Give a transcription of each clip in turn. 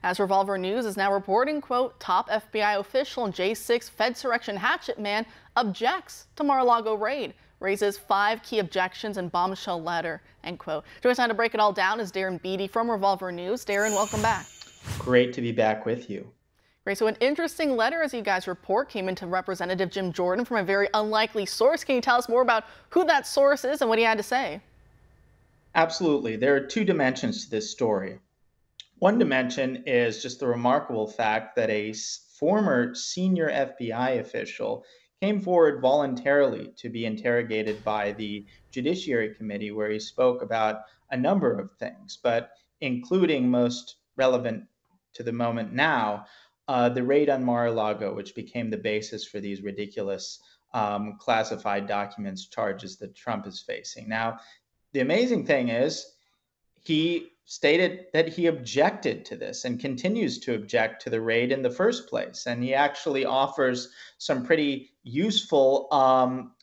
As Revolver News is now reporting, quote, top FBI official and J6 Fedsurrection hatchet man objects to Mar-a-Lago raid, raises 5 key objections in bombshell letter, end quote. Joining us now to break it all down is Darren Beatty from Revolver News. Darren, welcome back. Great to be back with you. Great. So an interesting letter, as you guys report, came into Representative Jim Jordan from a very unlikely source. Can you tell us more about who that source is and what he had to say? Absolutely. There are 2 dimensions to this story. One dimension is just the remarkable fact that a former senior FBI official came forward voluntarily to be interrogated by the Judiciary Committee, where he spoke about a number of things, but including, most relevant to the moment now, the raid on Mar-a-Lago, which became the basis for these ridiculous classified documents charges that Trump is facing. Now, the amazing thing is he stated that he objected to this and continues to object to the raid in the first place. And he actually offers some pretty useful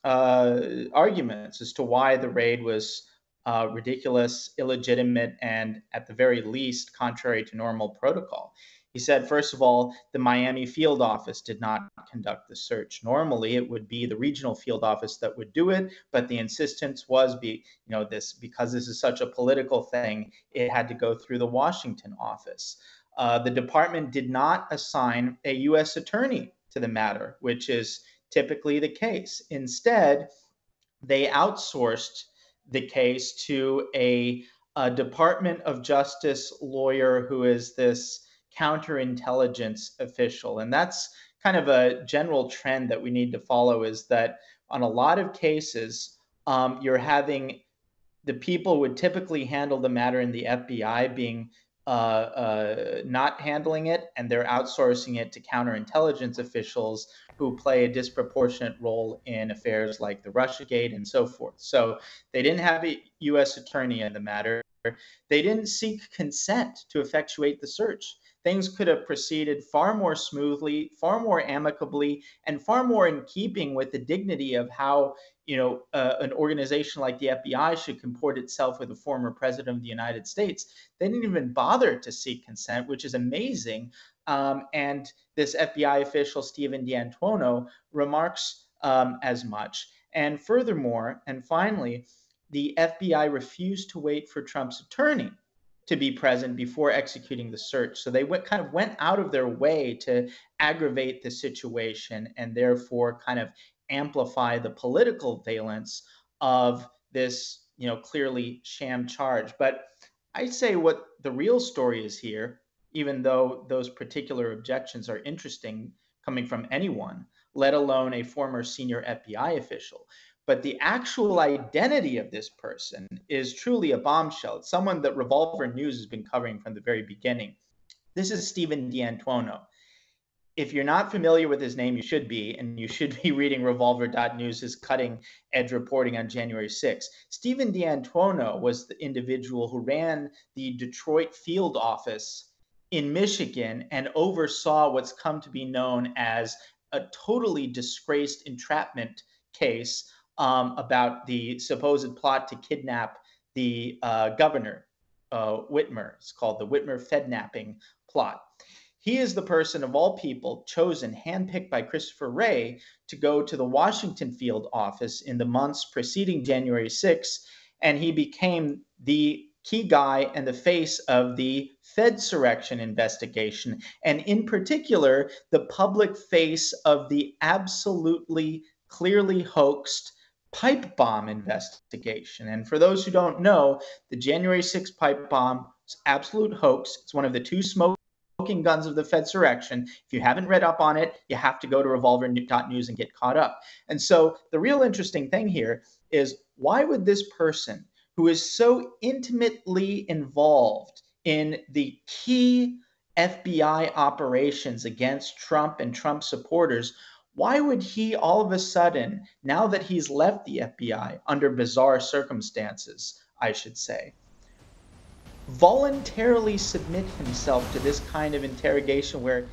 arguments as to why the raid was ridiculous, illegitimate, and at the very least, contrary to normal protocol. He said, first of all, the Miami field office did not conduct the search. Normally, it would be the regional field office that would do it, but the insistence was, because this is such a political thing, it had to go through the Washington office. The department did not assign a U.S. attorney to the matter, which is typically the case. Instead, they outsourced the case to a Department of Justice lawyer who is this counterintelligence official. And that's kind of a general trend that we need to follow, is that on a lot of cases, you're having the people who would typically handle the matter in the FBI being not handling it, and they're outsourcing it to counterintelligence officials who play a disproportionate role in affairs like the Russiagate and so forth. So they didn't have a U.S. attorney in the matter. They didn't seek consent to effectuate the search. Things could have proceeded far more smoothly, far more amicably, and far more in keeping with the dignity of how an organization like the FBI should comport itself with a former president of the United States. They didn't even bother to seek consent, which is amazing. And this FBI official, Stephen D'Antuono, remarks as much. And furthermore, and finally, the FBI refused to wait for Trump's attorney to be present before executing the search. So they went out of their way to aggravate the situation and therefore kind of amplify the political valence of this, clearly sham charge. But I'd say what the real story is here, even though those particular objections are interesting coming from anyone, let alone a former senior FBI official. But the actual identity of this person is truly a bombshell. It's someone that Revolver News has been covering from the very beginning. This is Stephen D'Antuono. If you're not familiar with his name, you should be, and you should be reading Revolver.News' cutting-edge reporting on January 6th. Stephen D'Antuono was the individual who ran the Detroit field office in Michigan and oversaw what's come to be known as a totally disgraced entrapment case about the supposed plot to kidnap the governor, Whitmer. It's called the Whitmer Fednapping plot. He is the person of all people chosen, handpicked by Christopher Wray, to go to the Washington field office in the months preceding January 6th, and he became the key guy and the face of the Fedsurrection investigation, and in particular, the public face of the absolutely clearly hoaxed pipe bomb investigation. And for those who don't know, the January 6th pipe bomb is absolute hoax. It's one of the 2 smoking guns of the Fedsurrection. If you haven't read up on it, you have to go to Revolver.News and get caught up. And so the real interesting thing here is, why would this person, who is so intimately involved in the key FBI operations against Trump and Trump supporters, why would he all of a sudden, now that he's left the FBI under bizarre circumstances, I should say, voluntarily submit himself to this kind of interrogation where